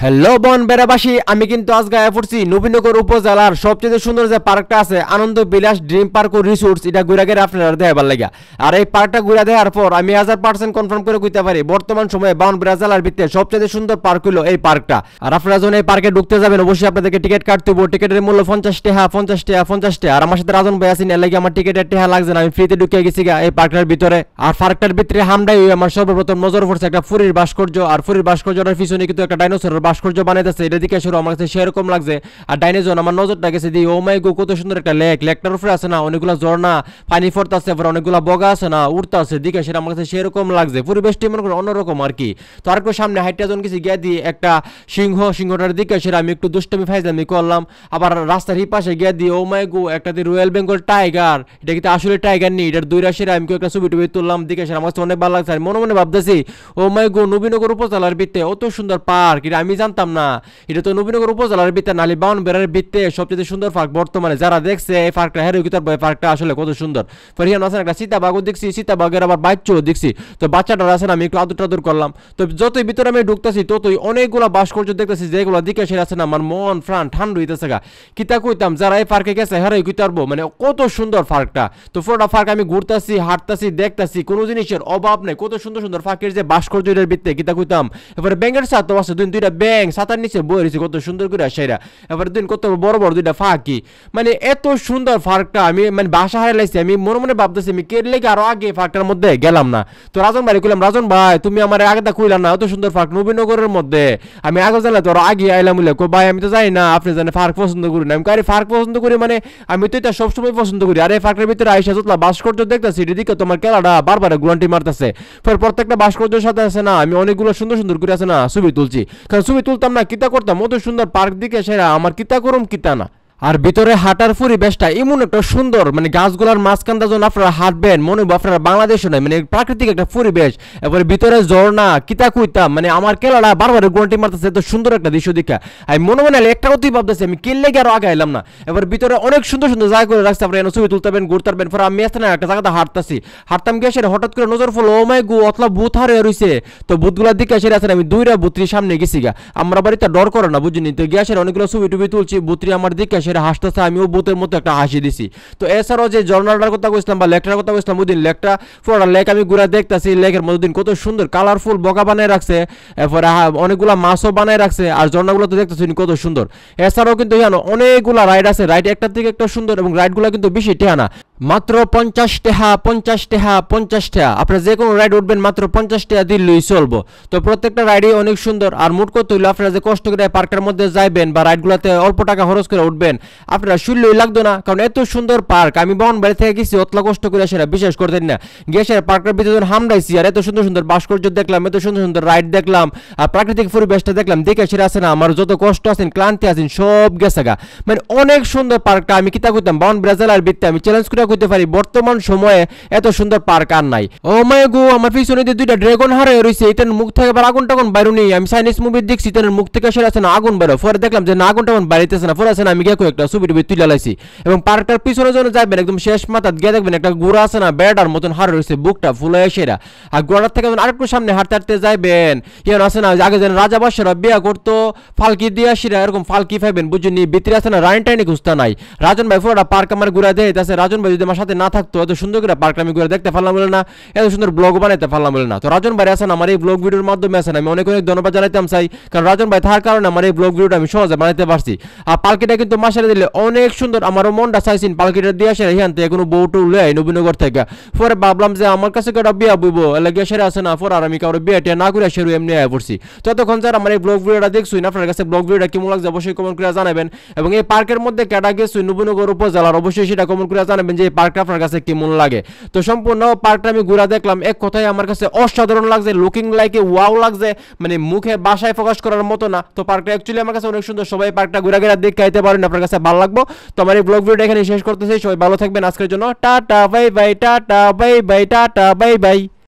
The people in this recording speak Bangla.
হ্যালো বন বেড়াবাসী, আমি কিন্তু আজ গায়ে পড়ছি নবীনগর উপজেলার সবচেয়ে সুন্দর যে পার্কটা আছে আনন্দ বিলাস ড্রিম পার্ক ও রিসোর্টস, এটা ঘুরে গেলে আপনারা দেখাবার লাগে। আর এই পার্কটা ঘুরে দেওয়ার পর আমি 1000% কনফার্ম করে কইতে পারি বর্তমান সময়ে বাউনবেড়া জেলার ভিতরে সবচেয়ে সুন্দর পার্ক হলো এই পার্কটা। আর আপনারা যখন এই পার্কে ঢুকতে যাবেন অবশ্যই আপনাদেরকে টিকিট কাটতে হবে। টিকিটের মূল্য 50 টাকা 50 টাকা 50 টাকা। আর আমার সাথে রাজন ভাই আছেন, এর লাগে আমার টিকিটের টাকা লাগছে না, আমি ফ্রিতে ঢুকে গেছি এই পার্কটার ভিতরে। আর পার্কটার ভিতরে হামডাই আমার সর্বপ্রথম নজর পড়ছে একটা ফুরির ভাস্কর্য। আর ফুরির ভাস্কর্যটার পিছনে কিন্তু একটা ডাইনোসরের ভাস্কর্য বানাইতেছে, এটা দিকে শুরু আমার কাছে সেরকম লাগছে। আর ডাইনোসর আমার নজরটা গেছে দিয়ে ও মাই গো, কত সুন্দর একটা লেকটার উপরে আছে না অনেকগুলো ঝর্ণা, পানি পড়তেছে, অনেকগুলো বগা আছে না উড়তে আছে, দিকে সেটা আমার কাছে সেরকম লাগছে। পরিবেশটি মনে করেন অন্যরকম আর কি। তো আর একটু সামনে হাইটটা জন গেছি গিয়ে দিয়ে একটা সিংহটার দিকে সেটা আমি একটু দুষ্টমি ফাইজলামি করলাম। আবার রাস্তার এই পাশে গিয়ে দিয়ে ও মাই গো একটা রয়্যাল বেঙ্গল টাইগার, এটা কিন্তু আসলে টাইগার নেই, এটার দুই রাশির আমি একটা ছবি টবি তুললাম, দিকে সেটা আমার কাছে অনেক ভালো লাগছে। আর মনে মনে ভাবতেছি ও মাই গো, নবীনগর উপজেলার ভিত্তে অত সুন্দর পার্ক, এটা আমি জানতাম না। এটা তো নবীনগর উপজেলার ভিত্তে নালি বাউনবেড়ার ভিত্তে সবচেয়ে সুন্দর পার্ক বর্তমানে। যারা দেখছে এই পার্কটা হেরে গিয়ে পার্কটা আসলে কত সুন্দর। ফরিয়ান আছে একটা সীতাবাগও দেখছি, সীতাবাগের আবার বাচ্চাও দেখছি। তো বাচ্চাটার আছে আমি একটু আদর টাদর করলাম। তো যতই ভিতরে আমি ঢুকতেছি ততই অনেকগুলো ভাস্কর্য দেখতেছি, যেগুলো দিকে সেটা আছে না আমার মন প্রাণ ঠান্ডা হইতেছে গা। কিতা কইতাম যারা এই পার্কে গেছে হেরে কইতে পারবো মানে কত সুন্দর পার্কটা। তো পুরোটা পার্ক আমি ঘুরতেছি হাঁটতেছি দেখতেছি, কোনো জিনিসের অভাব নেই, কত সুন্দর সুন্দর পার্কের যে ভাস্কর্যের ভিত্তে কিতা কইতাম। এবারে ব্যাঙের ছাতা আছে দুইটা ব্যাঙ ছাতার নিচে বই রয়েছে কত সুন্দর করে সেরা। এবার দিন কত বড় বড় দুইটা ফাঁকি, মানে এত সুন্দর পার্কটা আমি মানে বাসা হারাই লাগছি। আমি মনে মনে ভাবতেছি আমি কে লেগে আরো আগে পার্কটার মধ্যে গেলাম না। তো রাজন ভাই কইলাম, রাজন ভাই তুমি আমার আগে তা কইলাম না এত সুন্দর পার্ক নবীনগরের মধ্যে, আমি আগে জানলে তো আরো আগে আইলাম। ভাই আমি তো যাই না, আপনি জানেন পার্ক পছন্দ করি না। আমি কারি পার্ক পছন্দ করি মানে আমি তো এটা সবসময় পছন্দ করি। আর এই পার্কের ভিতরে আইসা যতলা ভাস্কর্য দেখতেছি এদিকে তোমার কেলাটা বারবার গুলান্টি মারতেছে। প্রত্যেকটা ভাস্কর্যের সাথে আছে না আমি অনেকগুলো সুন্দর সুন্দর করে আছে না ছবি তুলছি, কারণ ছবি তুলতাম না কিতা করতাম অত সুন্দর পার্ক দিকে সেরা আমার কিতা করুম কিতা না। আর ভিতরে হাঁটার পরিবেশটা এমন একটা সুন্দর, মানে গাছগুলার মাঝখানটা যখন আপনারা হাঁটবেন মনে হবে আপনারা বাংলাদেশে নয়, মানে প্রাকৃতিক একটা পরিবেশ। এবারে ভিতরে ঝর্ণা কিতা কইতাম, মানে আমার কেলাটা বারবার গোয়ান্টি মারতেছে, এত সুন্দর একটা দৃশ্য দেখা আমি মনে মনে একটা কথাই ভাবতেছি আমি কেলে গিয়ে আরো আগে এলাম না। এবার ভিতরে অনেক সুন্দর সুন্দর জায়গা করে রাখছে, আপনারা ছবি তুলতেবেন ঘুরতেবেন। পরে আমি আসতে না একটা জায়গাতে হাঁটতাম গিয়ে সেটা হঠাৎ করে নজর ফলো ও মাই গো অতলা ভূত হারে রয়েছে। তো ভূতগুলার দিকে সেটা আছে আমি দুইটা ভূতরির সামনে গেছি গা, আমরা বাড়িতে ডর করে না বুঝিনি। তো গিয়ে সেটা অনেকগুলো ছবি টুবি তুলছি, ভূতরি আমার দিকে হাসতেছে, আমিও ভূতের মতো একটা হাসি দিছি। তো এছাড়াও যে ঝর্ণাটার কথা বলছিলাম বা লেকটার কথা বলছিলাম ওই দিন লেকটা পুরোটা লেক আমি ঘুরে দেখতেছি, লেকের মধ্যে দিন কত সুন্দর কালারফুল বগা বানায় রাখছে, এরপরে অনেকগুলা মাছও বানায় রাখছে। আর ঝর্ণাগুলো তো দেখতেছি কত সুন্দর। এছাড়াও কিন্তু এখানে অনেকগুলা রাইড আছে, রাইড একটা থেকে একটা সুন্দর, এবং রাইডগুলো কিন্তু বেশি টেহা না, মাত্র 50 টাকা 50 টাকা 50 টাকা। আপনারা যে কোনো রাইড উঠবেন মাত্র 50 টাকা দিলেই চলবো। তো প্রত্যেকটা রাইডই অনেক সুন্দর। আর মোট কত হইলো আপনারা যে কষ্ট করে পার্কের মধ্যে যাইবেন বা রাইডগুলোতে অল্প টাকা খরচ করে উঠবেন আপনারা শুনলেই লাগতো না, কারণ এত সুন্দর পার্ক। আমি বাউনবাড়ি থেকে গেছি অতলা কষ্ট করে সেটা বিশেষ করতেন না, গিয়ে সেটা পার্কের ভিতরে হামড়াইছি। আর এত সুন্দর সুন্দর ভাস্কর্য দেখলাম, এত সুন্দর সুন্দর রাইড দেখলাম, আর প্রাকৃতিক পরিবেশটা দেখলাম, দেখে সেটা আছে না আমার যত কষ্ট আছেন ক্লান্তি আছেন সব গেছে গা। মানে অনেক সুন্দর পার্কটা। আমি কিতা করতাম বাউনবাড়ি জেলার ভিত্তি আমি চ্যালেঞ্জ করে করতে পারি বর্তমান সময়ে এত সুন্দর পার্ক আর নাই। ও মাই গো আমার পিছনে দুইটা ড্রাগন হারে রয়েছে, এটার মুখ থেকে আবার আগুন টাগুন বাইরে নেই। আমি চাইনিজ মুভি দেখছি এটার মুখ থেকে সেটা আছে না আগুন বেরো। পরে দেখলাম যে না আগুন টাগুন বাড়িতেছে না, পরে আছে না আমি গিয়ে একটা ছবি টবি তুলে লাইছি। এবং পার্কটার পিছনে যখন যাবেন একদম শেষ মাথাত গিয়ে দেখবেন একটা গুড়া আছে না বেড়ার মতন হারে রয়েছে, বুকটা ফুলে সেরা। আর গোড়ার থেকে যখন আরেকটু সামনে হাঁটতে হাঁটতে যাইবেন ইয়ার আছে না আগে যেন রাজা বাদশারা বিয়া করতো ফালকি দিয়ে আসিরা এরকম ফালকি পাইবেন বুঝুনি। ভিতরে আছে না রাইন টাইনি খুঁজতে নাই। রাজন ভাই পুরোটা পার্ক আমার ঘুরা দেয় আছে। রাজন ভাই যদি আমার সাথে না থাকতো এত সুন্দর করে পার্কটা আমি ঘুরে দেখতে পারলাম বলে না, এত সুন্দর ব্লগ বানাইতে পারলাম বলে না। তো রাজন ভাই আছেন আমার এই ব্লগ ভিডিওর মাধ্যমে আছেন, আমি অনেক অনেক ধন্যবাদ জানাইতাম চাই, কারণ রাজন ভাই থাকার কারণে আমার এই ব্লগ ভিডিওটা আমি সহজে বানাইতে পারছি। আর পালকিটা কিন্তু মাসারে দিলে অনেক সুন্দর, আমারও মনটা চাইছেন পালকিটা দিয়ে আসে এখান থেকে কোনো বউটো লই নবীনগর থেকে। পরে ভাবলাম যে আমার কাছে কেউ বিয়া বইব এলাকা সেরে আসে না, পরে আর আমি কারো বিয়াটিয়া না করে সেরু এমনি আয় পড়ছি। ততক্ষণ স্যার আমার এই ব্লগ ভিডিওটা দেখছুই, আপনার কাছে ব্লগ ভিডিওটা কেমন লাগছে অবশ্যই কমেন্ট করে জানাবেন। এবং এই পার্কের মধ্যে কেটা গেছুই নবীনগর উপজেলার অবশ্যই সেটা কমেন্ট করে জানাবেন যে এই পার্কটা আপনার কাছে কেমন লাগে। তো সম্পূর্ণ পার্কটা আমি ঘুরে দেখলাম, এক কথায় আমার কাছে অসাধারণ লাগছে, লুকিং লাইক এ ওয়াও লাগছে, মানে মুখে বাসায় প্রকাশ করার মতো না। তো পার্কটা অ্যাকচুয়ালি আমার কাছে অনেক সুন্দর, সবাই পার্কটা ঘুরে ঘুরে দেখতে আইতে পারেন, আপনার কাছে ভালো লাগবে। তো আমার এই ব্লগ ভিডিওটা এখানে শেষ করতেছি, সবাই ভালো থাকবেন, আজকের জন্য tata bye bye, tata bye bye, tata bye bye.